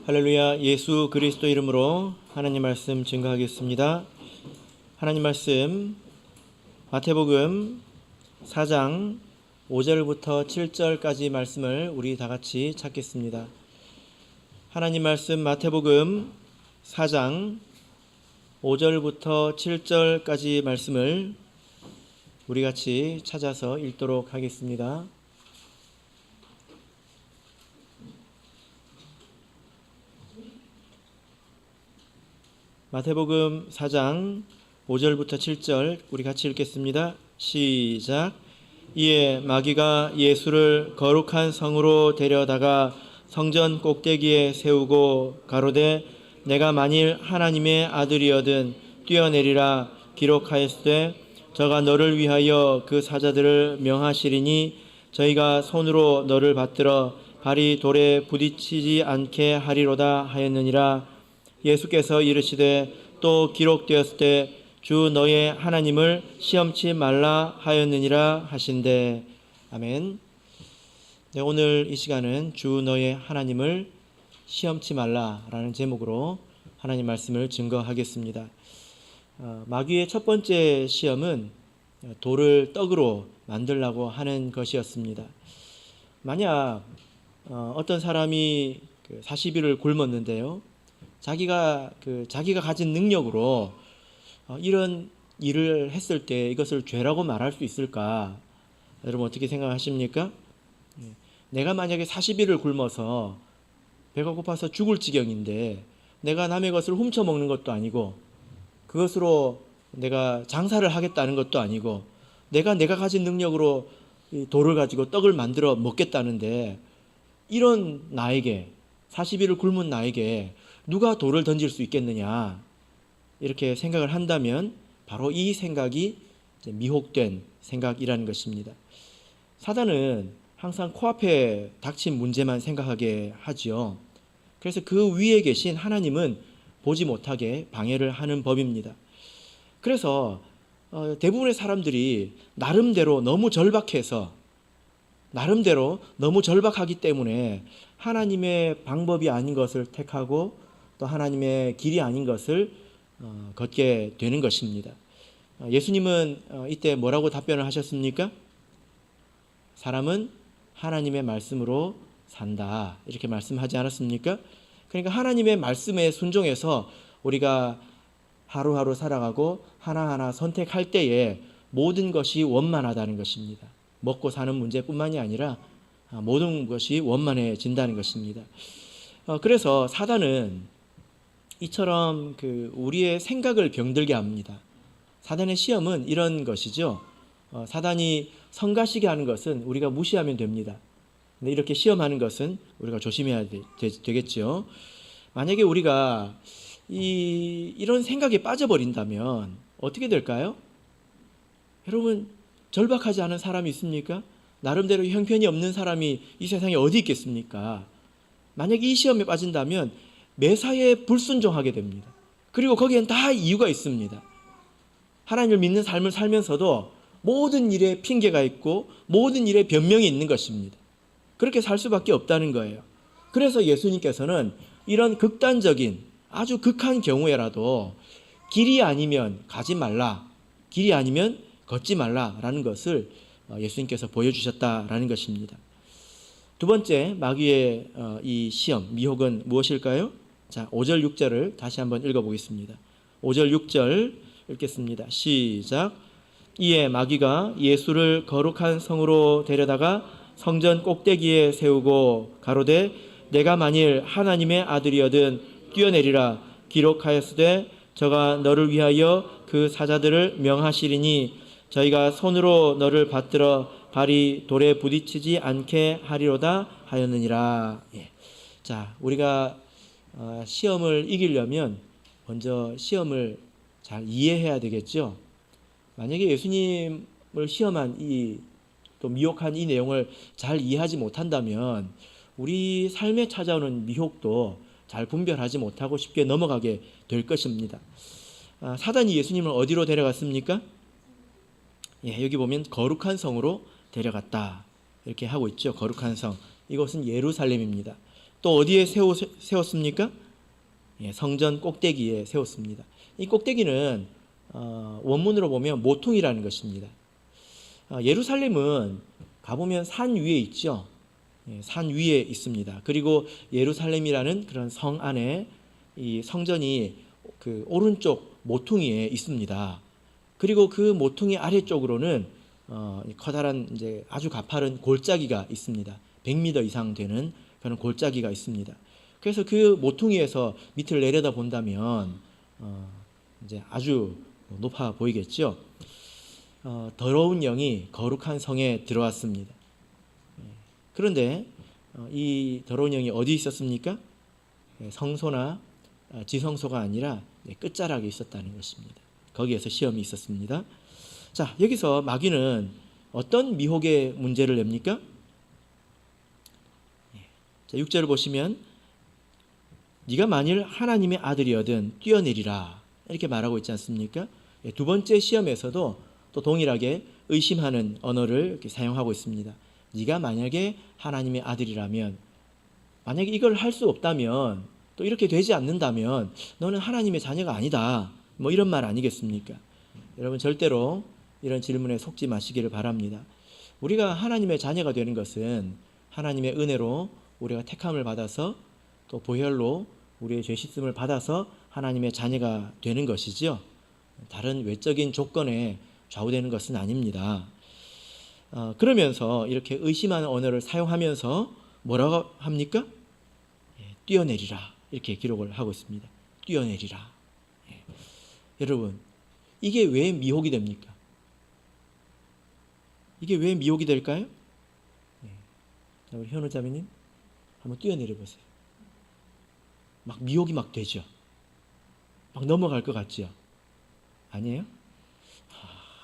할렐루야. 예수 그리스도 이름으로 하나님 말씀 증거하겠습니다. 하나님 말씀 마태복음 4장 5절부터 7절까지 말씀을 우리 다 같이 찾겠습니다. 하나님 말씀 마태복음 4장 5절부터 7절까지 말씀을 우리 같이 찾아서 읽도록 하겠습니다. 마태복음 4장 5절부터 7절 우리 같이 읽겠습니다. 시작. 이에 마귀가 예수를 거룩한 성으로 데려다가 성전 꼭대기에 세우고 가로되 내가 만일 하나님의 아들이거든 뛰어내리라 기록하였으되 저가 너를 위하여 그 사자들을 명하시리니 저희가 손으로 너를 받들어 발이 돌에 부딪히지 않게 하리로다 하였느니라. 예수께서 이르시되 또 기록되었을 때 주 너의 하나님을 시험치 말라 하였느니라 하신대. 아멘. 네, 오늘 이 시간은 주 너의 하나님을 시험치 말라라는 제목으로 하나님 말씀을 증거하겠습니다. 마귀의 첫 번째 시험은 돌을 떡으로 만들려고 하는 것이었습니다. 만약 어떤 사람이 40일을 굶었는데요, 자기가 가진 능력으로 이런 일을 했을 때 이것을 죄라고 말할 수 있을까? 여러분 어떻게 생각하십니까? 내가 만약에 40일을 굶어서 배가 고파서 죽을 지경인데 내가 남의 것을 훔쳐먹는 것도 아니고 그것으로 내가 장사를 하겠다는 것도 아니고 내가 가진 능력으로 돌을 가지고 떡을 만들어 먹겠다는데 이런 나에게 40일을 굶은 나에게 누가 돌을 던질 수 있겠느냐, 이렇게 생각을 한다면 바로 이 생각이 미혹된 생각이라는 것입니다. 사단은 항상 코앞에 닥친 문제만 생각하게 하지요. 그래서 그 위에 계신 하나님은 보지 못하게 방해를 하는 법입니다. 그래서 대부분의 사람들이 나름대로 너무 절박하기 때문에 하나님의 방법이 아닌 것을 택하고 또 하나님의 길이 아닌 것을 걷게 되는 것입니다. 예수님은 이때 뭐라고 답변을 하셨습니까? 사람은 하나님의 말씀으로 산다, 이렇게 말씀하지 않았습니까? 그러니까 하나님의 말씀에 순종해서 우리가 하루하루 살아가고 하나하나 선택할 때에 모든 것이 원만하다는 것입니다. 먹고 사는 문제뿐만이 아니라 모든 것이 원만해진다는 것입니다. 그래서 사단은 이처럼 우리의 생각을 병들게 합니다. 사단의 시험은 이런 것이죠. 사단이 성가시게 하는 것은 우리가 무시하면 됩니다. 근데 이렇게 시험하는 것은 우리가 조심해야 되겠죠. 만약에 우리가 이런 생각에 빠져버린다면 어떻게 될까요? 여러분, 절박하지 않은 사람이 있습니까? 나름대로 형편이 없는 사람이 이 세상에 어디 있겠습니까? 만약에 이 시험에 빠진다면 매사에 불순종하게 됩니다. 그리고 거기엔 다 이유가 있습니다. 하나님을 믿는 삶을 살면서도 모든 일에 핑계가 있고 모든 일에 변명이 있는 것입니다. 그렇게 살 수밖에 없다는 거예요. 그래서 예수님께서는 이런 극단적인 아주 극한 경우에라도 길이 아니면 가지 말라, 길이 아니면 걷지 말라라는 것을 예수님께서 보여주셨다라는 것입니다. 두 번째 마귀의 이 시험, 미혹은 무엇일까요? 자, 5절 6절을 다시 한번 읽어보겠습니다. 5절 6절 읽겠습니다. 시작. 이에 마귀가 예수를 거룩한 성으로 데려다가 성전 꼭대기에 세우고 가로되 내가 만일 하나님의 아들이거든 뛰어내리라 기록하였으되 저가 너를 위하여 그 사자들을 명하시리니 저희가 손으로 너를 받들어 발이 돌에 부딪히지 않게 하리로다 하였느니라. 자, 우리가 시험을 이기려면 먼저 시험을 잘 이해해야 되겠죠. 만약에 예수님을 시험한 또 미혹한 이 내용을 잘 이해하지 못한다면 우리 삶에 찾아오는 미혹도 잘 분별하지 못하고 쉽게 넘어가게 될 것입니다. 사단이 예수님을 어디로 데려갔습니까? 여기 보면 거룩한 성으로 데려갔다, 이렇게 하고 있죠. 거룩한 성, 이곳은 예루살렘입니다. 또 어디에 세웠습니까? 예, 성전 꼭대기에 세웠습니다. 이 꼭대기는 원문으로 보면 모퉁이라는 것입니다. 예루살렘은 가보면 산 위에 있죠. 예, 산 위에 있습니다. 그리고 예루살렘이라는 그런 성 안에 이 성전이 그 오른쪽 모퉁이에 있습니다. 그리고 그 모퉁이 아래쪽으로는 커다란 이제 아주 가파른 골짜기가 있습니다. 100m 이상 되는 그런 골짜기가 있습니다. 그래서 그 모퉁이에서 밑을 내려다 본다면 이제 아주 높아 보이겠죠. 더러운 영이 거룩한 성에 들어왔습니다. 그런데 이 더러운 영이 어디 있었습니까? 성소나 지성소가 아니라 끝자락에 있었다는 것입니다. 거기에서 시험이 있었습니다. 자, 여기서 마귀는 어떤 미혹의 문제를 냅니까? 자, 6절을 보시면 네가 만일 하나님의 아들이거든 뛰어내리라 이렇게 말하고 있지 않습니까? 두 번째 시험에서도 또 동일하게 의심하는 언어를 이렇게 사용하고 있습니다. 네가 만약에 하나님의 아들이라면, 만약에 이걸 할 수 없다면, 또 이렇게 되지 않는다면 너는 하나님의 자녀가 아니다, 뭐 이런 말 아니겠습니까? 여러분 절대로 이런 질문에 속지 마시기를 바랍니다. 우리가 하나님의 자녀가 되는 것은 하나님의 은혜로 우리가 택함을 받아서 또 보혈로 우리의 죄 씻음을 받아서 하나님의 자녀가 되는 것이죠. 다른 외적인 조건에 좌우되는 것은 아닙니다. 그러면서 이렇게 의심하는 언어를 사용하면서 뭐라고 합니까? 뛰어내리라 이렇게 기록을 하고 있습니다. 뛰어내리라. 여러분 이게 왜 미혹이 됩니까? 이게 왜 미혹이 될까요? 자, 우리 현우 자매님 한번 뛰어내려 보세요. 막 미혹이 막 되죠. 막 넘어갈 것 같죠. 아니에요?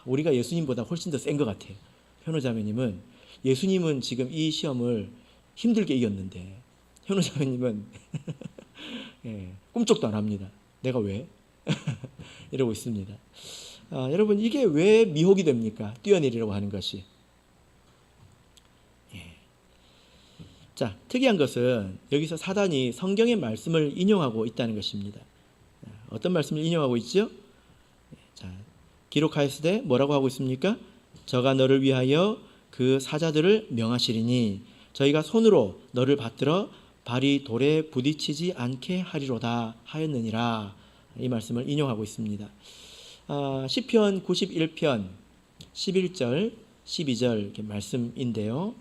우리가 예수님보다 훨씬 더 센 것 같아요. 현우 자매님은, 예수님은 지금 이 시험을 힘들게 이겼는데 현우 자매님은 꿈쩍도 안 합니다. 내가 왜? 이러고 있습니다. 여러분 이게 왜 미혹이 됩니까? 뛰어내리라고 하는 것이. 자, 특이한 것은 여기서 사단이 성경의 말씀을 인용하고 있다는 것입니다. 어떤 말씀을 인용하고 있죠? 자, 기록하였으되 뭐라고 하고 있습니까? 저가 너를 위하여 그 사자들을 명하시리니 저희가 손으로 너를 받들어 발이 돌에 부딪히지 않게 하리로다 하였느니라. 이 말씀을 인용하고 있습니다. 시편 91편 11절 12절 이렇게 말씀인데요.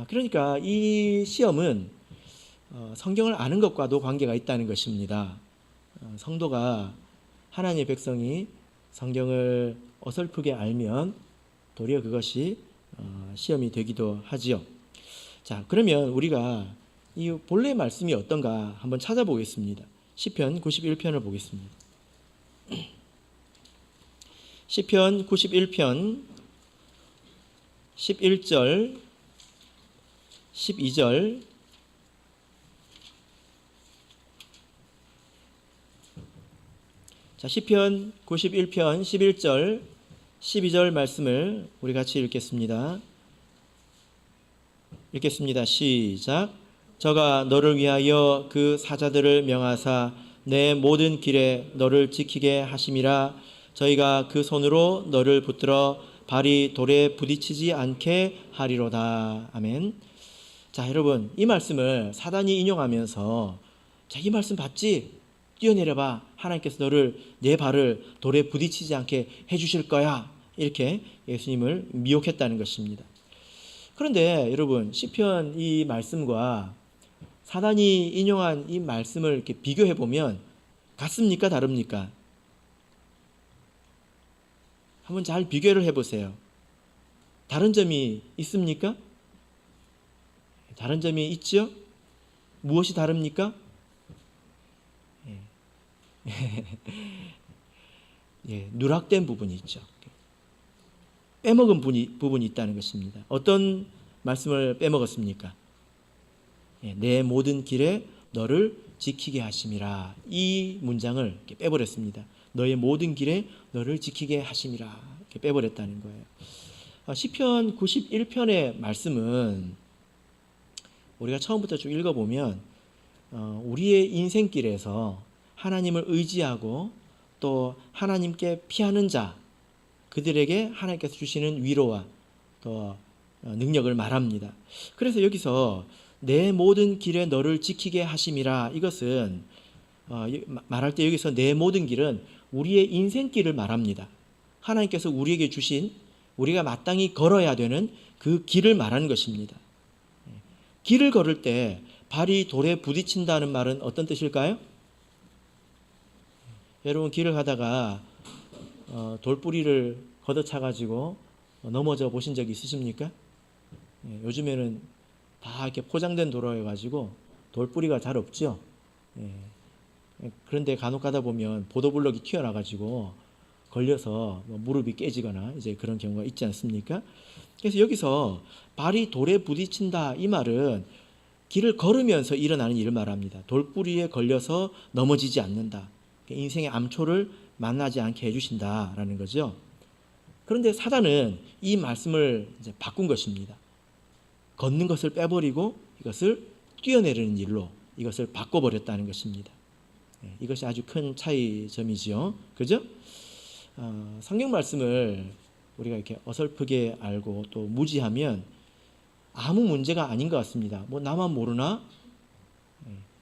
그러니까 이 시험은 성경을 아는 것과도 관계가 있다는 것입니다. 성도가, 하나님의 백성이 성경을 어설프게 알면 도리어 그것이 시험이 되기도 하지요. 자, 그러면 우리가 이 본래 말씀이 어떤가 한번 찾아보겠습니다. 시편 91편을 보겠습니다. 시편 91편 11절 12절 자, 시편 91편 11절 12절 말씀을 우리 같이 읽겠습니다. 읽겠습니다. 시작. 저가 너를 위하여 그 사자들을 명하사 내 모든 길에 너를 지키게 하심이라. 저희가 그 손으로 너를 붙들어 발이 돌에 부딪히지 않게 하리로다. 아멘. 자, 여러분 이 말씀을 사단이 인용하면서, 자, 이 말씀 봤지? 뛰어내려봐. 하나님께서 너를, 내 발을 돌에 부딪히지 않게 해주실 거야. 이렇게 예수님을 미혹했다는 것입니다. 그런데 여러분 시편 이 말씀과 사단이 인용한 이 말씀을 이렇게 비교해 보면 같습니까? 다릅니까? 한번 잘 비교를 해보세요. 다른 점이 있습니까? 다른 점이 있죠? 무엇이 다릅니까? 누락된 부분이 있죠. 빼먹은 부분이 있다는 것입니다. 어떤 말씀을 빼먹었습니까? 내 모든 길에 너를 지키게 하심이라. 이 문장을 이렇게 빼버렸습니다. 너의 모든 길에 너를 지키게 하심이라. 이렇게 빼버렸다는 거예요. 시편 91편의 말씀은 우리가 처음부터 쭉 읽어보면 우리의 인생길에서 하나님을 의지하고 또 하나님께 피하는 자, 그들에게 하나님께서 주시는 위로와 또 능력을 말합니다. 그래서 여기서 내 모든 길에 너를 지키게 하심이라, 이것은 말할 때 여기서 내 모든 길은 우리의 인생길을 말합니다. 하나님께서 우리에게 주신, 우리가 마땅히 걸어야 되는 그 길을 말하는 것입니다. 길을 걸을 때 발이 돌에 부딪힌다는 말은 어떤 뜻일까요? 여러분, 길을 가다가 돌뿌리를 걷어차가지고 넘어져 보신 적 있으십니까? 요즘에는 다 이렇게 포장된 도로여가지고 돌뿌리가 잘 없죠. 그런데 간혹 가다 보면 보도블럭이 튀어나가지고 걸려서 무릎이 깨지거나 이제 그런 경우가 있지 않습니까? 그래서 여기서 발이 돌에 부딪힌다, 이 말은 길을 걸으면서 일어나는 일을 말합니다. 돌뿌리에 걸려서 넘어지지 않는다. 인생의 암초를 만나지 않게 해주신다라는 거죠. 그런데 사단은 이 말씀을 이제 바꾼 것입니다. 걷는 것을 빼버리고 이것을 뛰어내리는 일로 이것을 바꿔버렸다는 것입니다. 이것이 아주 큰 차이점이지요. 그죠? 성경 말씀을 우리가 이렇게 어설프게 알고 또 무지하면 아무 문제가 아닌 것 같습니다. 뭐 나만 모르나?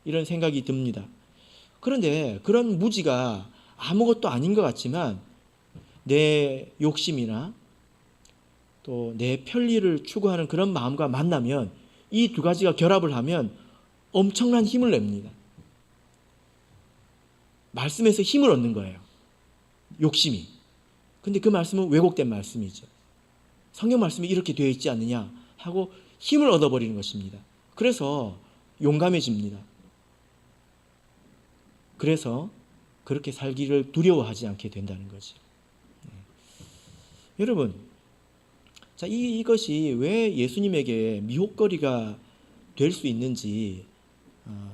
이런 생각이 듭니다. 그런데 그런 무지가 아무것도 아닌 것 같지만 내 욕심이나 또 내 편리를 추구하는 그런 마음과 만나면 이 두 가지가 결합을 하면 엄청난 힘을 냅니다. 말씀에서 힘을 얻는 거예요. 욕심이. 근데 그 말씀은 왜곡된 말씀이죠. 성경 말씀이 이렇게 되어 있지 않느냐 하고 힘을 얻어버리는 것입니다. 그래서 용감해집니다. 그래서 그렇게 살기를 두려워하지 않게 된다는 거죠. 여러분, 자, 이것이 왜 예수님에게 미혹거리가 될 수 있는지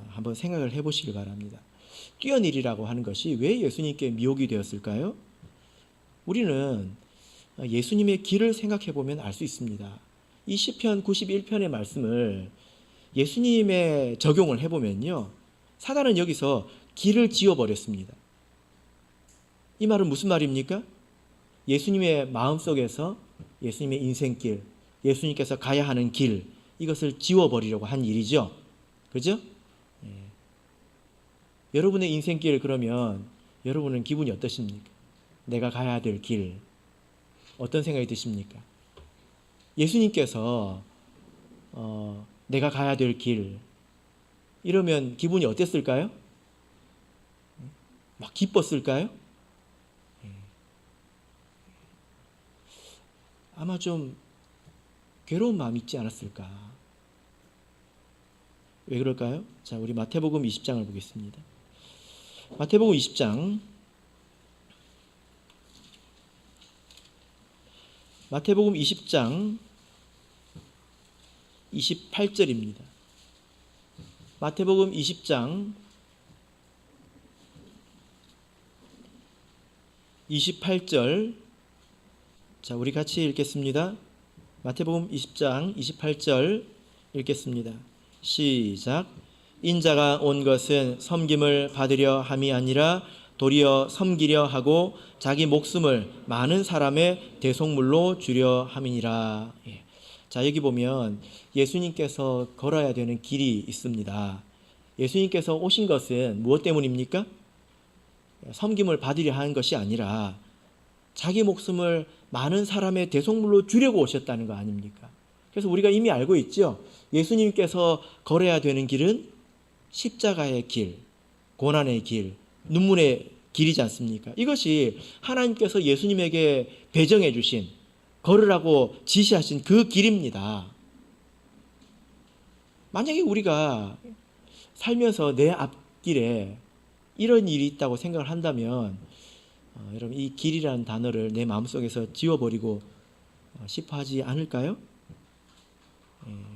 한번 생각을 해보시기 바랍니다. 뛰어내리라고 하는 것이 왜 예수님께 미혹이 되었을까요? 우리는 예수님의 길을 생각해 보면 알 수 있습니다. 이 시편 91편의 말씀을 예수님의 적용을 해보면요, 사단은 여기서 길을 지워버렸습니다. 이 말은 무슨 말입니까? 예수님의 마음속에서 예수님의 인생길, 예수님께서 가야 하는 길, 이것을 지워버리려고 한 일이죠. 그죠? 여러분의 인생길, 그러면 여러분은 기분이 어떠십니까? 내가 가야 될 길, 어떤 생각이 드십니까? 예수님께서 내가 가야 될 길, 이러면 기분이 어땠을까요? 막 기뻤을까요? 아마 좀 괴로운 마음이 있지 않았을까? 왜 그럴까요? 자, 우리 마태복음 20장을 보겠습니다. 마태복음 20장, 마태복음 20장 28절입니다. 마태복음 20장 28절, 자, 우리 같이 읽겠습니다. 마태복음 20장 28절 읽겠습니다. 시작. 인자가 온 것은 섬김을 받으려 함이 아니라 도리어 섬기려 하고 자기 목숨을 많은 사람의 대속물로 주려 함이니라. 자, 여기 보면 예수님께서 걸어야 되는 길이 있습니다. 예수님께서 오신 것은 무엇 때문입니까? 섬김을 받으려 하는 것이 아니라 자기 목숨을 많은 사람의 대속물로 주려고 오셨다는 거 아닙니까? 그래서 우리가 이미 알고 있죠. 예수님께서 걸어야 되는 길은 십자가의 길, 고난의 길, 눈물의 길이지 않습니까? 이것이 하나님께서 예수님에게 배정해 주신, 걸으라고 지시하신 그 길입니다. 만약에 우리가 살면서 내 앞길에 이런 일이 있다고 생각을 한다면 여러분, 이 길이라는 단어를 내 마음속에서 지워버리고 싶어 하지 않을까요?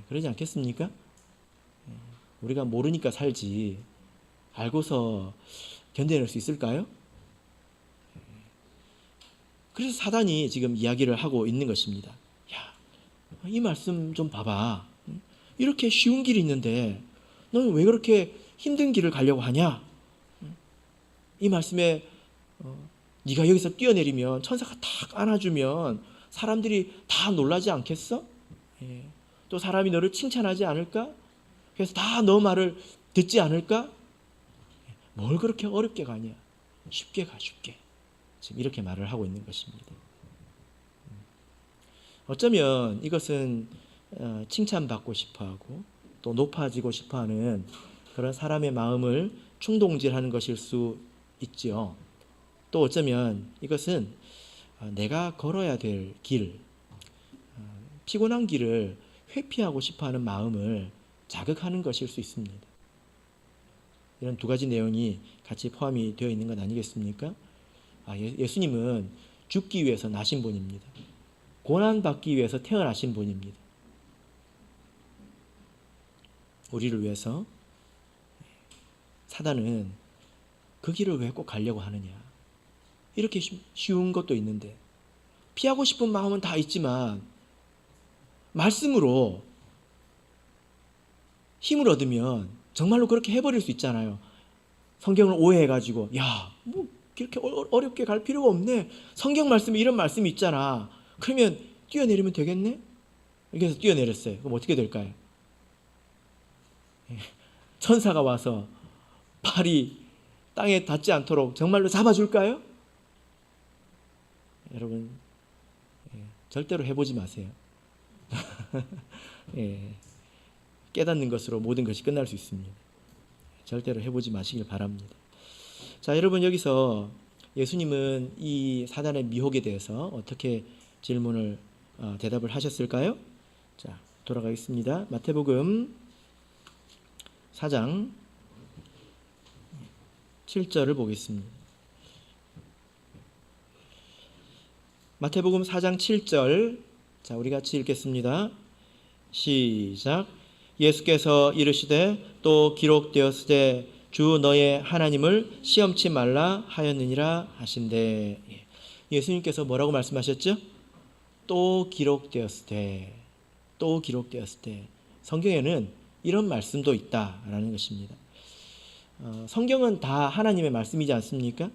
그러지 않겠습니까? 우리가 모르니까 살지 알고서 견뎌낼 수 있을까요? 그래서 사단이 지금 이야기를 하고 있는 것입니다. 야, 이 말씀 좀 봐봐. 이렇게 쉬운 길이 있는데 너는 왜 그렇게 힘든 길을 가려고 하냐? 이 말씀에 네가 여기서 뛰어내리면 천사가 탁 안아주면 사람들이 다 놀라지 않겠어? 예. 또 사람이 너를 칭찬하지 않을까? 그래서 다 너 말을 듣지 않을까? 뭘 그렇게 어렵게 가냐? 쉽게 가, 쉽게. 지금 이렇게 말을 하고 있는 것입니다. 어쩌면 이것은 칭찬받고 싶어하고 또 높아지고 싶어하는 그런 사람의 마음을 충동질하는 것일 수 있지요. 또 어쩌면 이것은 내가 걸어야 될 길, 피곤한 길을 회피하고 싶어하는 마음을 자극하는 것일 수 있습니다. 이런 두 가지 내용이 같이 포함이 되어 있는 것 아니겠습니까? 예수님은 죽기 위해서 나신 분입니다. 고난받기 위해서 태어나신 분입니다. 우리를 위해서. 사단은 그 길을 왜 꼭 가려고 하느냐? 이렇게 쉬운 것도 있는데 피하고 싶은 마음은 다 있지만 말씀으로 힘을 얻으면 정말로 그렇게 해버릴 수 있잖아요. 성경을 오해해가지고 뭐 그렇게 어렵게 갈 필요가 없네. 성경 말씀에 이런 말씀이 있잖아. 그러면 뛰어내리면 되겠네? 이렇게 해서 뛰어내렸어요. 그럼 어떻게 될까요? 천사가 와서 발이 땅에 닿지 않도록 정말로 잡아줄까요? 여러분, 절대로 해보지 마세요. 깨닫는 것으로 모든 것이 끝날 수 있습니다. 절대로 해보지 마시길 바랍니다. 자, 여러분, 여기서 예수님은 이 사단의 미혹에 대해서 어떻게 질문을 대답을 하셨을까요? 자, 돌아가겠습니다. 마태복음 4장 7절을 보겠습니다. 마태복음 4장 7절, 자, 우리 같이 읽겠습니다. 시작. 예수께서 이르시되 또 기록되었으되 주 너의 하나님을 시험치 말라 하였느니라 하신대. 예수님께서 뭐라고 말씀하셨죠? 또 기록되었으되, 또 기록되었으되. 성경에는 이런 말씀도 있다라는 것입니다. 성경은 다 하나님의 말씀이지 않습니까?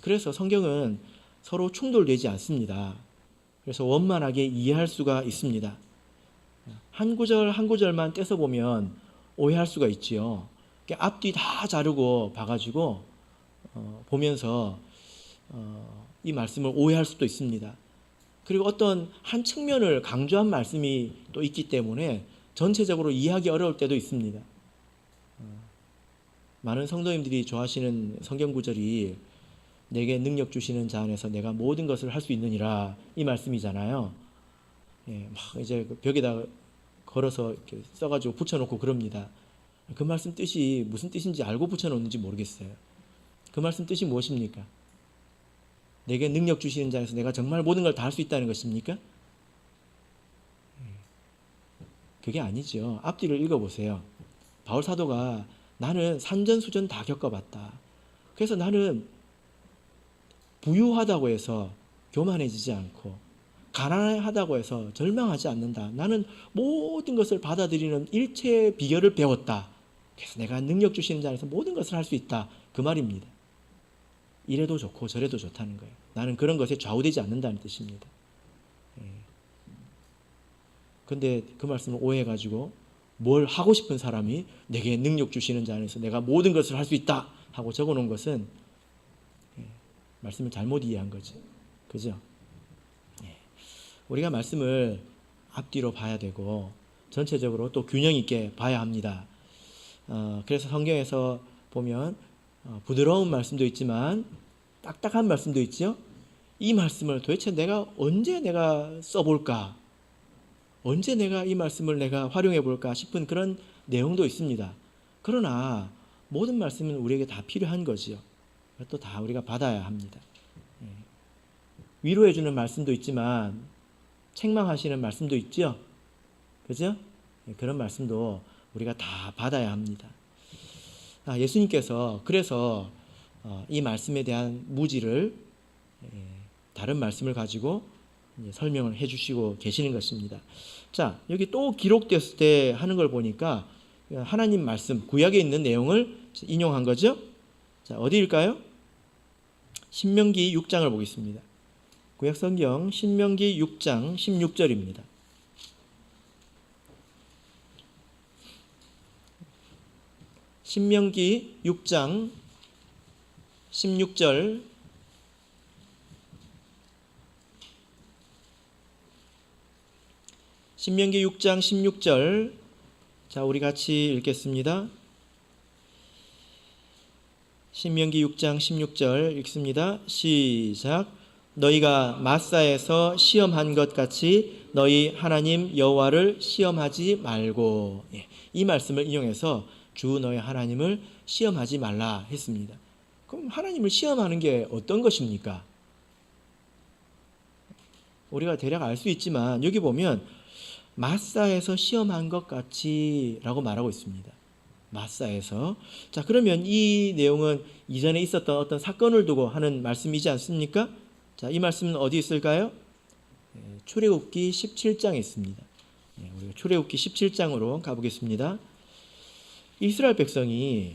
그래서 성경은 서로 충돌되지 않습니다. 그래서 원만하게 이해할 수가 있습니다. 한 구절 한 구절만 떼서 보면 오해할 수가 있지요. 앞뒤 다 자르고 봐가지고 보면서 이 말씀을 오해할 수도 있습니다. 그리고 어떤 한 측면을 강조한 말씀이 또 있기 때문에 전체적으로 이해하기 어려울 때도 있습니다. 많은 성도님들이 좋아하시는 성경 구절이 내게 능력 주시는 자 안에서 내가 모든 것을 할 수 있느니라, 이 말씀이잖아요. 막 이제 벽에다 걸어서 이렇게 써가지고 붙여놓고 그럽니다. 그 말씀 뜻이 무슨 뜻인지 알고 붙여놓는지 모르겠어요. 그 말씀 뜻이 무엇입니까? 내게 능력 주시는 자에서 내가 정말 모든 걸 다 할 수 있다는 것입니까? 그게 아니죠. 앞뒤를 읽어보세요. 바울 사도가 나는 산전수전 다 겪어봤다. 그래서 나는 부유하다고 해서 교만해지지 않고 가난하다고 해서 절망하지 않는다. 나는 모든 것을 받아들이는 일체의 비결을 배웠다. 그래서 내가 능력 주시는 자 안에서 모든 것을 할 수 있다. 그 말입니다. 이래도 좋고 저래도 좋다는 거예요. 나는 그런 것에 좌우되지 않는다는 뜻입니다. 그런데 그 말씀을 오해해가지고 뭘 하고 싶은 사람이 내게 능력 주시는 자 안에서 내가 모든 것을 할 수 있다 하고 적어놓은 것은 말씀을 잘못 이해한 거죠. 그죠? 우리가 말씀을 앞뒤로 봐야 되고 전체적으로 또 균형 있게 봐야 합니다. 그래서 성경에서 보면 부드러운 말씀도 있지만 딱딱한 말씀도 있죠. 이 말씀을 도대체 내가 언제 써볼까? 언제 내가 이 말씀을 내가 활용해 볼까 싶은 그런 내용도 있습니다. 그러나 모든 말씀은 우리에게 다 필요한 거지요. 또 다 우리가 받아야 합니다. 위로해 주는 말씀도 있지만 책망하시는 말씀도 있죠. 그죠? 그런 말씀도 우리가 다 받아야 합니다. 예수님께서 그래서 이 말씀에 대한 무지를 다른 말씀을 가지고 설명을 해주시고 계시는 것입니다. 자, 여기 또 기록됐을 때 하는 걸 보니까 하나님 말씀, 구약에 있는 내용을 인용한 거죠. 자, 어디일까요? 신명기 6장을 보겠습니다. 구약 성경 신명기 6장 16절입니다. 신명기 6장 16절. 신명기 6장 16절. 자, 우리 같이 읽겠습니다. 신명기 6장 16절 읽습니다. 시작. 너희가 마사에서 시험한 것 같이 너희 하나님 여호와를 시험하지 말고. 이 말씀을 인용해서 주 너희 하나님을 시험하지 말라 했습니다. 그럼 하나님을 시험하는 게 어떤 것입니까? 우리가 대략 알 수 있지만 여기 보면 마사에서 시험한 것 같이 라고 말하고 있습니다. 마사에서. 자, 그러면 이 내용은 이전에 있었던 어떤 사건을 두고 하는 말씀이지 않습니까? 자, 이 말씀은 어디 있을까요? 출애굽기 17장에 있습니다. 우리가 출애굽기 17장으로 가보겠습니다. 이스라엘 백성이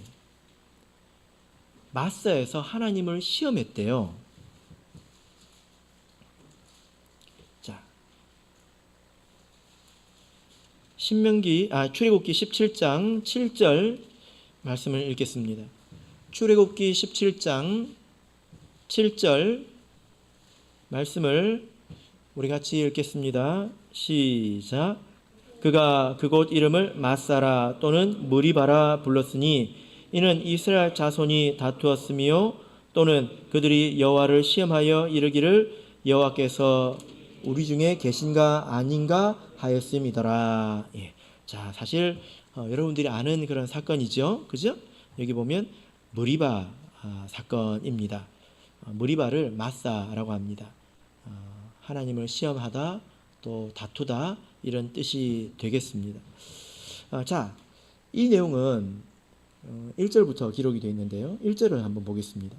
마사에서 하나님을 시험했대요. 자, 출애굽기 17장 7절 말씀을 읽겠습니다. 출애굽기 17장 7절 말씀을 우리 같이 읽겠습니다. 시작. 그가 그곳 이름을 마사라 또는 무리바라 불렀으니 이는 이스라엘 자손이 다투었으며 또는 그들이 여호와를 시험하여 이르기를 여호와께서 우리 중에 계신가 아닌가 하였음이더라. 자, 사실 여러분들이 아는 그런 사건이죠, 그죠? 여기 보면 무리바 사건입니다. 무리바를 마사라고 합니다. 하나님을 시험하다 또 다투다 이런 뜻이 되겠습니다. 자, 이 내용은 1절부터 기록이 되어 있는데요. 1절을 한번 보겠습니다.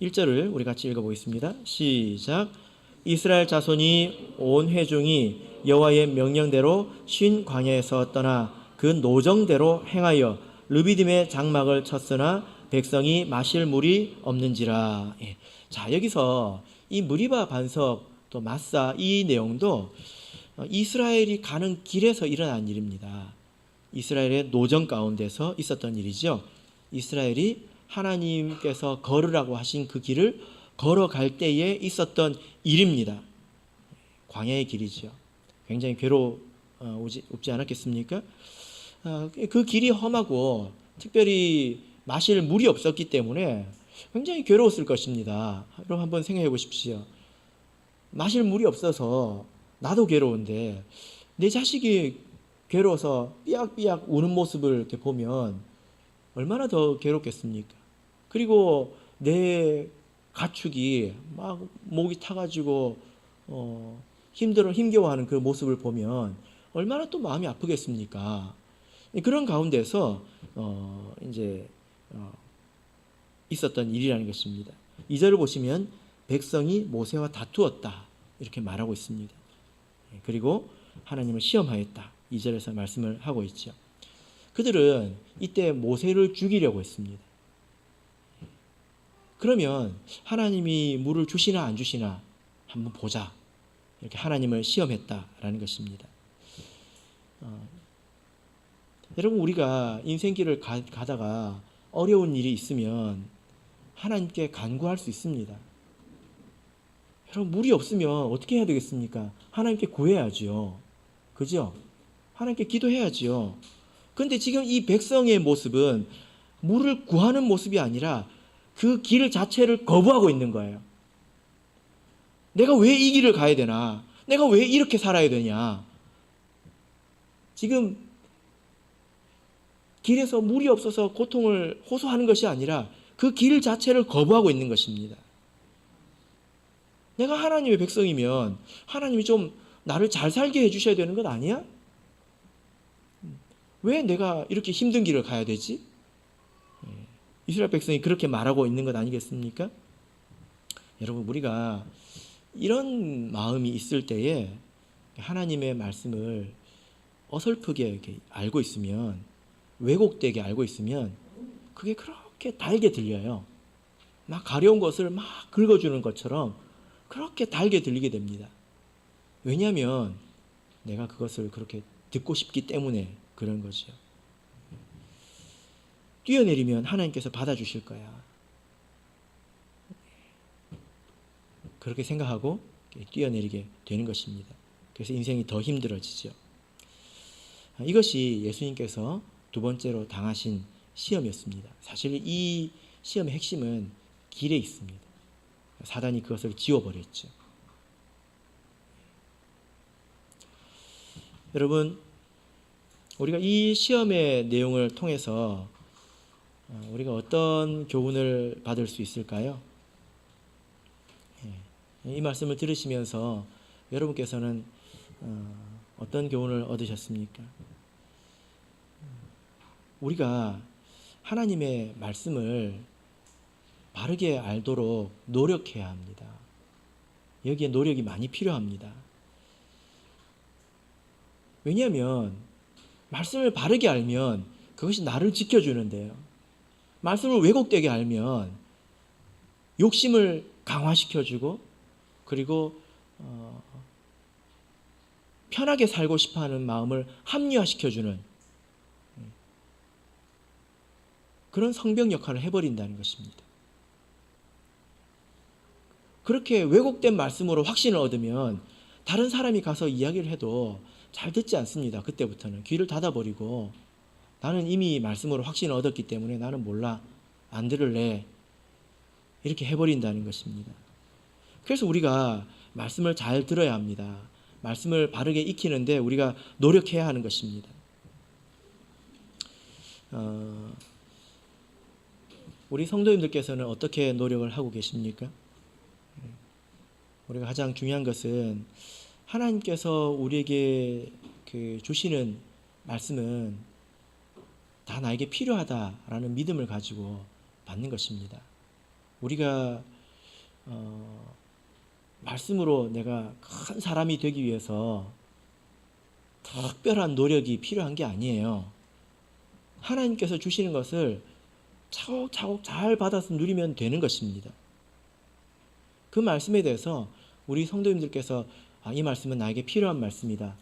1절을 우리 같이 읽어보겠습니다. 시작. 이스라엘 자손이 온 회중이 여호와의 명령대로 쉰 광야에서 떠나 그 노정대로 행하여 르비딤의 장막을 쳤으나 백성이 마실 물이 없는지라. 자, 여기서 이 무리바 반석 또 마사 이 내용도 이스라엘이 가는 길에서 일어난 일입니다. 이스라엘의 노정 가운데서 있었던 일이죠. 이스라엘이 하나님께서 걸으라고 하신 그 길을 걸어갈 때에 있었던 일입니다. 광야의 길이죠. 굉장히 괴롭지 않았겠습니까? 그 길이 험하고 특별히 마실 물이 없었기 때문에 굉장히 괴로웠을 것입니다. 여러분 한번 생각해 보십시오. 마실 물이 없어서 나도 괴로운데 내 자식이 괴로워서 삐약삐약 우는 모습을 이렇게 보면 얼마나 더 괴롭겠습니까? 그리고 내 가축이 막 목이 타가지고 힘겨워하는 그 모습을 보면 얼마나 또 마음이 아프겠습니까? 그런 가운데서 있었던 일이라는 것입니다. 2절을 보시면 백성이 모세와 다투었다 이렇게 말하고 있습니다. 그리고 하나님을 시험하였다 2절에서 말씀을 하고 있죠. 그들은 이때 모세를 죽이려고 했습니다. 그러면 하나님이 물을 주시나 안 주시나 한번 보자 이렇게 하나님을 시험했다라는 것입니다. 여러분 우리가 인생길을 가다가 어려운 일이 있으면 하나님께 간구할 수 있습니다. 여러분 물이 없으면 어떻게 해야 되겠습니까? 하나님께 구해야죠. 그죠? 하나님께 기도해야죠. 그런데 지금 이 백성의 모습은 물을 구하는 모습이 아니라 그 길 자체를 거부하고 있는 거예요. 내가 왜 이 길을 가야 되나? 내가 왜 이렇게 살아야 되냐? 지금 길에서 물이 없어서 고통을 호소하는 것이 아니라 그 길 자체를 거부하고 있는 것입니다. 내가 하나님의 백성이면 하나님이 좀 나를 잘 살게 해주셔야 되는 것 아니야? 왜 내가 이렇게 힘든 길을 가야 되지? 이스라엘 백성이 그렇게 말하고 있는 것 아니겠습니까? 여러분 우리가 이런 마음이 있을 때에 하나님의 말씀을 어설프게 이렇게 알고 있으면, 왜곡되게 알고 있으면 그게 그렇게 달게 들려요. 막 가려운 것을 막 긁어주는 것처럼 그렇게 달게 들리게 됩니다. 왜냐하면 내가 그것을 그렇게 듣고 싶기 때문에 그런 거죠. 뛰어내리면 하나님께서 받아주실 거야. 그렇게 생각하고 뛰어내리게 되는 것입니다. 그래서 인생이 더 힘들어지죠. 이것이 예수님께서 두 번째로 당하신 시험이었습니다. 사실 이 시험의 핵심은 길에 있습니다. 사단이 그것을 지워버렸죠. 여러분, 우리가 이 시험의 내용을 통해서 우리가 어떤 교훈을 받을 수 있을까요? 이 말씀을 들으시면서 여러분께서는 어떤 교훈을 얻으셨습니까? 우리가 하나님의 말씀을 바르게 알도록 노력해야 합니다. 여기에 노력이 많이 필요합니다. 왜냐하면 말씀을 바르게 알면 그것이 나를 지켜주는데요. 말씀을 왜곡되게 알면 욕심을 강화시켜주고, 그리고 편하게 살고 싶어하는 마음을 합리화시켜주는 그런 성병 역할을 해버린다는 것입니다. 그렇게 왜곡된 말씀으로 확신을 얻으면 다른 사람이 가서 이야기를 해도 잘 듣지 않습니다. 그때부터는 귀를 닫아버리고, 나는 이미 말씀으로 확신을 얻었기 때문에 나는 몰라, 안 들을래, 이렇게 해버린다는 것입니다. 그래서 우리가 말씀을 잘 들어야 합니다. 말씀을 바르게 익히는데 우리가 노력해야 하는 것입니다. 우리 성도님들께서는 어떻게 노력을 하고 계십니까? 우리가 가장 중요한 것은 하나님께서 우리에게 주시는 말씀은 다 나에게 필요하다라는 믿음을 가지고 받는 것입니다. 우리가 말씀으로 내가 큰 사람이 되기 위해서 특별한 노력이 필요한 게 아니에요. 하나님께서 주시는 것을 차곡차곡 잘 받아서 누리면 되는 것입니다. 그 말씀에 대해서 우리 성도님들께서 이 말씀은 나에게 필요한 말씀이다,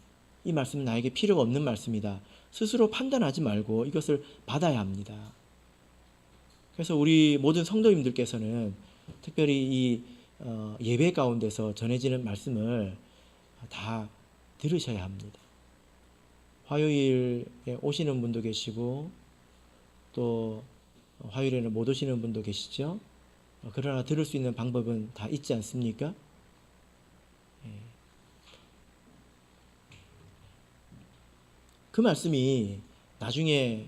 이 말씀은 나에게 필요가 없는 말씀이다, 스스로 판단하지 말고 이것을 받아야 합니다. 그래서 우리 모든 성도님들께서는 특별히 이 예배 가운데서 전해지는 말씀을 다 들으셔야 합니다. 화요일에 오시는 분도 계시고 또 화요일에는 못 오시는 분도 계시죠. 그러나 들을 수 있는 방법은 다 있지 않습니까? 그 말씀이 나중에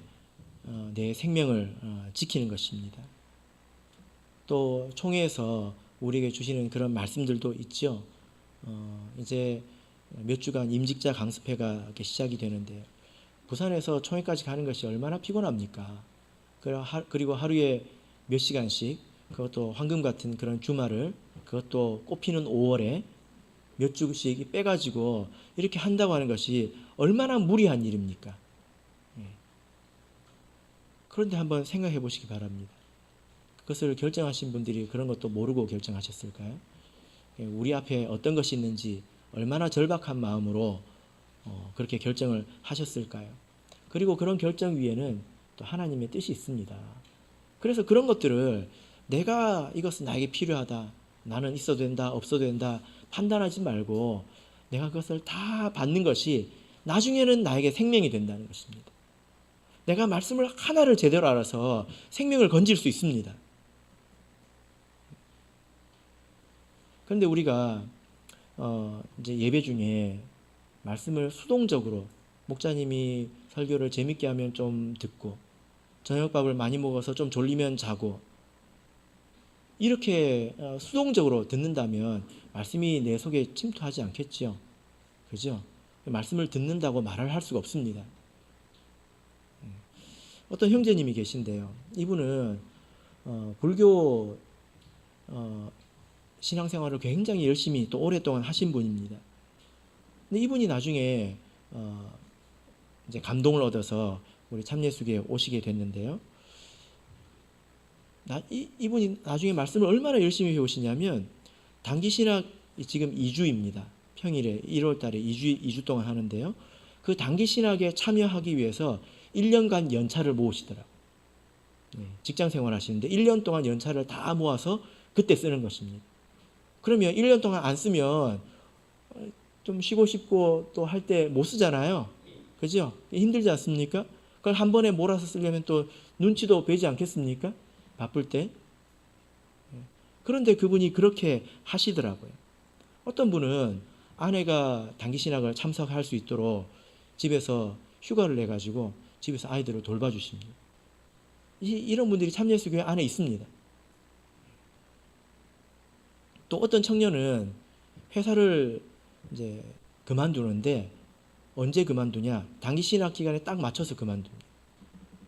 내 생명을 지키는 것입니다. 또 총회에서 우리에게 주시는 그런 말씀들도 있죠. 이제 몇 주간 임직자 강습회가 시작이 되는데요. 부산에서 총회까지 가는 것이 얼마나 피곤합니까? 그리고 하루에 몇 시간씩, 그것도 황금 같은 그런 주말을, 그것도 꽃피는 5월에 몇 주씩 빼가지고 이렇게 한다고 하는 것이 얼마나 무리한 일입니까? 그런데 한번 생각해 보시기 바랍니다. 그것을 결정하신 분들이 그런 것도 모르고 결정하셨을까요? 우리 앞에 어떤 것이 있는지 얼마나 절박한 마음으로 그렇게 결정을 하셨을까요? 그리고 그런 결정 위에는 또 하나님의 뜻이 있습니다. 그래서 그런 것들을 내가 이것은 나에게 필요하다, 나는 있어도 된다, 없어도 된다 판단하지 말고 내가 그것을 다 받는 것이 나중에는 나에게 생명이 된다는 것입니다. 내가 말씀을 하나를 제대로 알아서 생명을 건질 수 있습니다. 그런데 우리가 이제 예배 중에 말씀을 수동적으로, 목자님이 설교를 재밌게 하면 좀 듣고, 저녁밥을 많이 먹어서 좀 졸리면 자고, 이렇게 수동적으로 듣는다면 말씀이 내 속에 침투하지 않겠죠. 그죠? 말씀을 듣는다고 말을 할 수가 없습니다. 어떤 형제님이 계신데요. 이분은 불교 신앙생활을 굉장히 열심히 또 오랫동안 하신 분입니다. 근데 이분이 나중에 이제 감동을 얻어서 우리 참예수교에 오시게 됐는데요. 이분이 나중에 말씀을 얼마나 열심히 해오시냐면 단기 신학 지금 2주입니다. 평일에 1월 달에 2주 동안 하는데요. 그 단기 신학에 참여하기 위해서 1년간 연차를 모으시더라고요. 직장 생활 하시는데 1년 동안 연차를 다 모아서 그때 쓰는 것입니다. 그러면 1년 동안 안 쓰면 좀 쉬고 싶고 또 할 때 못 쓰잖아요. 그죠? 힘들지 않습니까? 그걸 한 번에 몰아서 쓰려면 또 눈치도 보이지 않겠습니까? 바쁠 때. 그런데 그분이 그렇게 하시더라고요. 어떤 분은 아내가 단기 신학을 참석할 수 있도록 집에서 휴가를 내가지고 집에서 아이들을 돌봐주십니다. 이런 분들이 참예수교회 안에 있습니다. 또 어떤 청년은 회사를 이제 그만두는데 언제 그만두냐? 단기 신학 기간에 딱 맞춰서 그만둡니다.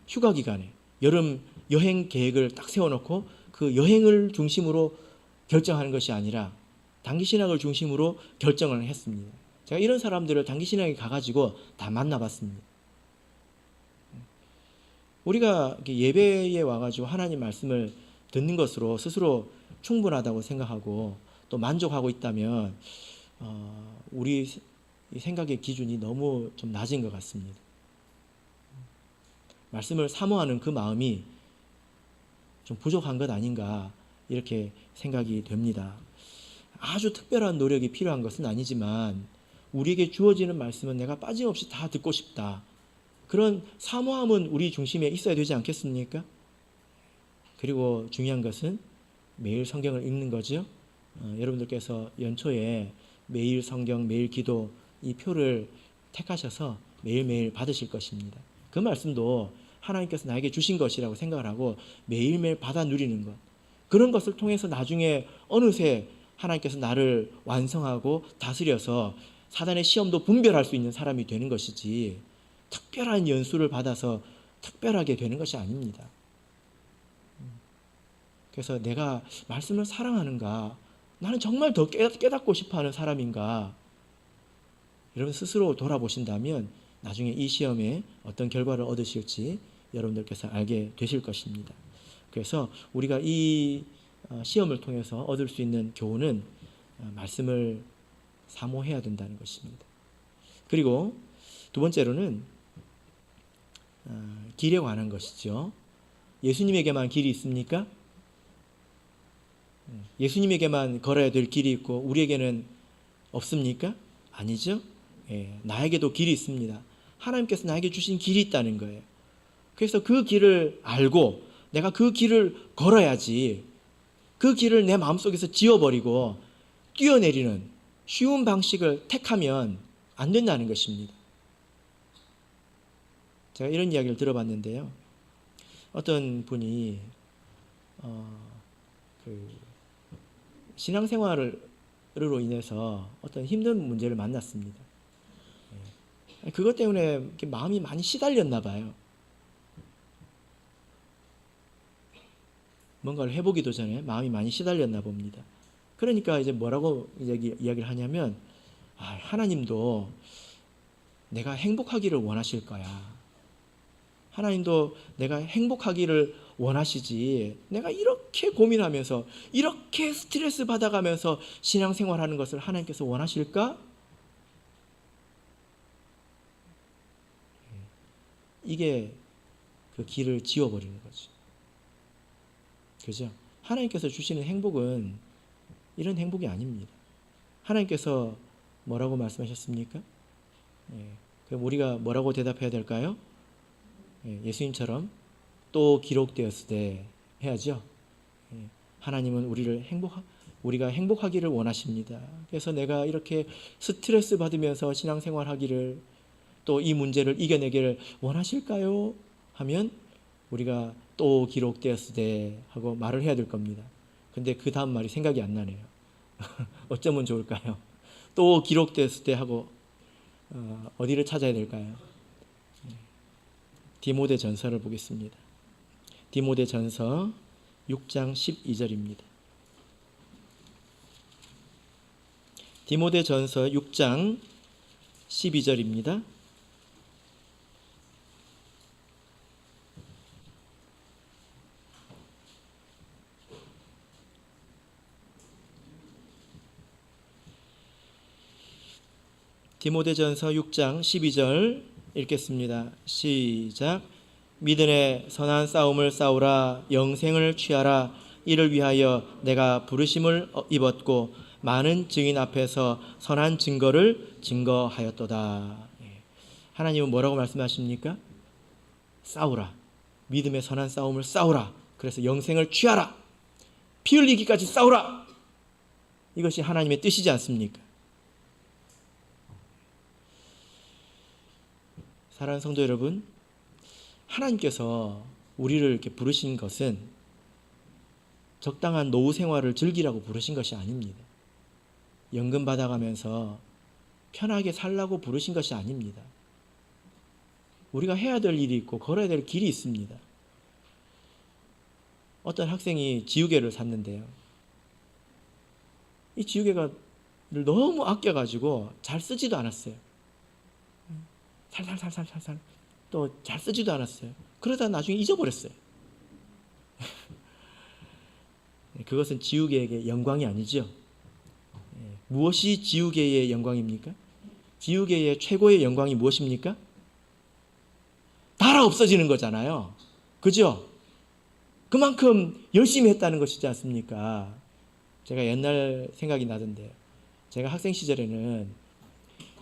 휴가 기간에 여름 여행 계획을 딱 세워놓고 그 여행을 중심으로 결정하는 것이 아니라 단기 신학을 중심으로 결정을 했습니다. 제가 이런 사람들을 단기 신학에 가가지고 다 만나봤습니다. 우리가 예배에 와가지고 하나님 말씀을 듣는 것으로 스스로 충분하다고 생각하고 또 만족하고 있다면 우리 생각의 기준이 너무 좀 낮은 것 같습니다. 말씀을 사모하는 그 마음이 좀 부족한 것 아닌가 이렇게 생각이 됩니다. 아주 특별한 노력이 필요한 것은 아니지만 우리에게 주어지는 말씀은 내가 빠짐없이 다 듣고 싶다. 그런 사모함은 우리 중심에 있어야 되지 않겠습니까? 그리고 중요한 것은 매일 성경을 읽는 거죠. 여러분들께서 연초에 매일 성경, 매일 기도 이 표를 택하셔서 매일매일 받으실 것입니다. 그 말씀도 하나님께서 나에게 주신 것이라고 생각을 하고 매일매일 받아 누리는 것. 그런 것을 통해서 나중에 어느새 하나님께서 나를 완성하고 다스려서 사단의 시험도 분별할 수 있는 사람이 되는 것이지 특별한 연수를 받아서 특별하게 되는 것이 아닙니다. 그래서 내가 말씀을 사랑하는가? 나는 정말 더 깨닫고 싶어하는 사람인가? 여러분 스스로 돌아보신다면 나중에 이 시험에 어떤 결과를 얻으실지 여러분들께서 알게 되실 것입니다. 그래서 우리가 이 시험을 통해서 얻을 수 있는 교훈은 말씀을 사모해야 된다는 것입니다. 그리고 두 번째로는 길에 관한 것이죠. 예수님에게만 길이 있습니까? 예수님에게만 걸어야 될 길이 있고 우리에게는 없습니까? 아니죠. 나에게도 길이 있습니다. 하나님께서 나에게 주신 길이 있다는 거예요. 그래서 그 길을 알고 내가 그 길을 걸어야지 그 길을 내 마음속에서 지워버리고 뛰어내리는 쉬운 방식을 택하면 안 된다는 것입니다. 제가 이런 이야기를 들어봤는데요. 어떤 분이 신앙생활로 인해서 어떤 힘든 문제를 만났습니다. 그것 때문에 마음이 많이 시달렸나 봐요. 뭔가를 해보기도 전에 마음이 많이 시달렸나 봅니다. 그러니까 이제 뭐라고 이야기를 하냐면 하나님도 내가 행복하기를 원하실 거야. 하나님도 내가 행복하기를 원하시지 내가 이렇게 고민하면서 이렇게 스트레스 받아가면서 신앙생활하는 것을 하나님께서 원하실까? 이게 그 길을 지워버리는 거죠. 그죠? 하나님께서 주시는 행복은 이런 행복이 아닙니다. 하나님께서 뭐라고 말씀하셨습니까? 그럼 우리가 뭐라고 대답해야 될까요? 예수님처럼 또 기록되었으되 해야죠. 하나님은 우리가 행복하기를 원하십니다. 그래서 내가 이렇게 스트레스 받으면서 신앙생활하기를 또 이 문제를 이겨내기를 원하실까요? 하면 우리가 또 기록되었으되 하고 말을 해야 될 겁니다. 근데 그 다음 말이 생각이 안 나네요. 어쩌면 좋을까요? 또 기록되었으되 하고 어디를 찾아야 될까요? 디모데 전서를 보겠습니다. 디모데 전서 6장 12절입니다. 디모데 전서 6장 12절입니다. 디모데전서 6장 12절 읽겠습니다. 시작. 믿음의 선한 싸움을 싸우라. 영생을 취하라. 이를 위하여 내가 부르심을 입었고 많은 증인 앞에서 선한 증거를 증거하였도다. 하나님은 뭐라고 말씀하십니까? 싸우라. 믿음의 선한 싸움을 싸우라. 그래서 영생을 취하라. 피 흘리기까지 싸우라. 이것이 하나님의 뜻이지 않습니까? 사랑하는 성도 여러분, 하나님께서 우리를 이렇게 부르신 것은 적당한 노후 생활을 즐기라고 부르신 것이 아닙니다. 연금 받아가면서 편하게 살라고 부르신 것이 아닙니다. 우리가 해야 될 일이 있고 걸어야 될 길이 있습니다. 어떤 학생이 지우개를 샀는데요. 이 지우개를 너무 아껴가지고 잘 쓰지도 않았어요. 살살살살살살 또 잘 쓰지도 않았어요. 그러다 나중에 잊어버렸어요. 그것은 지우개에게 영광이 아니죠. 무엇이 지우개의 영광입니까? 지우개의 최고의 영광이 무엇입니까? 달아 없어지는 거잖아요. 그죠? 그만큼 열심히 했다는 것이지 않습니까? 제가 옛날 생각이 나던데, 제가 학생 시절에는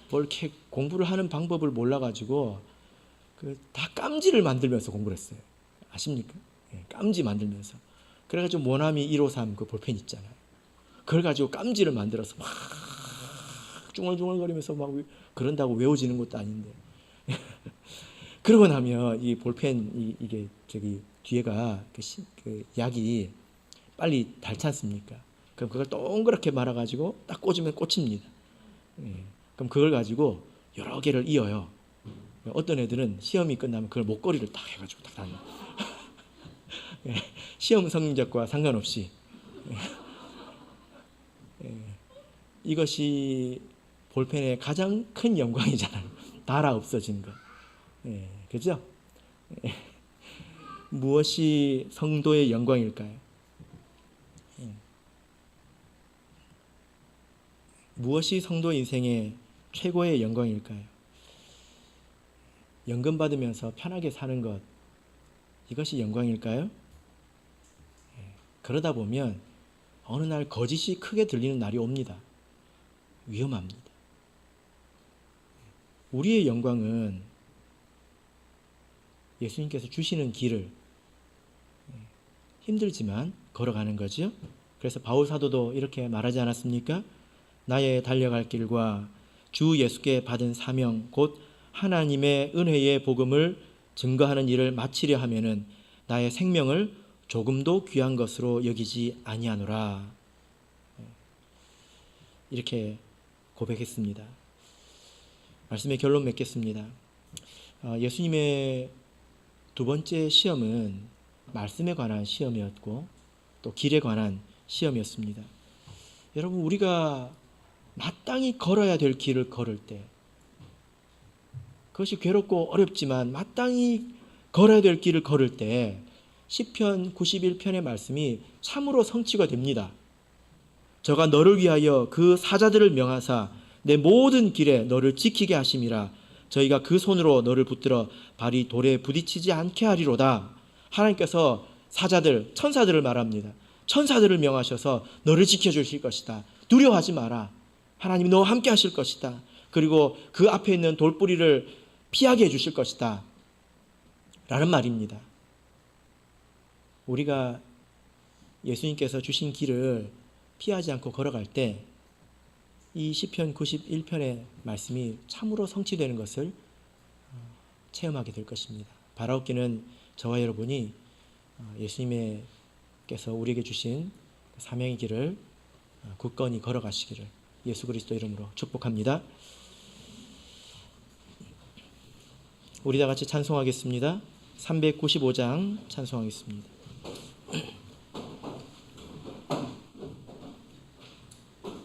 뭘 이렇게 공부를 하는 방법을 몰라가지고 다 깜지를 만들면서 공부를 했어요. 아십니까? 깜지 만들면서. 그래가지고 모나미 153 그 볼펜 있잖아요. 그걸 가지고 깜지를 만들어서 막 중얼중얼거리면서 막 그런다고 외워지는 것도 아닌데. 그러고 나면 이 볼펜 이게 저기 뒤에가 그 약이 빨리 닳지 않습니까? 그럼 그걸 동그랗게 말아가지고 딱 꽂으면 꽂힙니다. 그럼 그걸 가지고 여러 개를 이어요. 어떤 애들은 시험이 끝나면 그걸 목걸이를 딱 해가지고 딱 다녀요. 시험 성적과 상관없이. 이것이 볼펜의 가장 큰 영광이잖아요. 달아 없어진 것. 그죠? 무엇이 성도의 영광일까요? 무엇이 성도 인생의 최고의 영광일까요? 연금 받으면서 편하게 사는 것, 이것이 영광일까요? 그러다 보면 어느 날 거짓이 크게 들리는 날이 옵니다. 위험합니다. 우리의 영광은 예수님께서 주시는 길을 힘들지만 걸어가는 거죠. 그래서 바울 사도도 이렇게 말하지 않았습니까? 나의 달려갈 길과 주 예수께 받은 사명 곧 하나님의 은혜의 복음을 증거하는 일을 마치려 하면은 나의 생명을 조금도 귀한 것으로 여기지 아니하노라. 이렇게 고백했습니다. 말씀의 결론 맺겠습니다. 예수님의 두 번째 시험은 말씀에 관한 시험이었고 또 길에 관한 시험이었습니다. 여러분, 우리가 마땅히 걸어야 될 길을 걸을 때, 그것이 괴롭고 어렵지만 마땅히 걸어야 될 길을 걸을 때 시편 91편의 말씀이 참으로 성취가 됩니다. 저가 너를 위하여 그 사자들을 명하사 내 모든 길에 너를 지키게 하심이라. 저희가 그 손으로 너를 붙들어 발이 돌에 부딪히지 않게 하리로다. 하나님께서 사자들, 천사들을 말합니다. 천사들을 명하셔서 너를 지켜주실 것이다. 두려워하지 마라. 하나님이 너와 함께 하실 것이다. 그리고 그 앞에 있는 돌뿌리를 피하게 해주실 것이다. 라는 말입니다. 우리가 예수님께서 주신 길을 피하지 않고 걸어갈 때 이 시편 91편의 말씀이 참으로 성취되는 것을 체험하게 될 것입니다. 바라옵기는 저와 여러분이 예수님께서 우리에게 주신 사명의 길을 굳건히 걸어가시기를 예수 그리스도 이름으로 축복합니다. 우리 다 같이 찬송하겠습니다. 395장 찬송하겠습니다.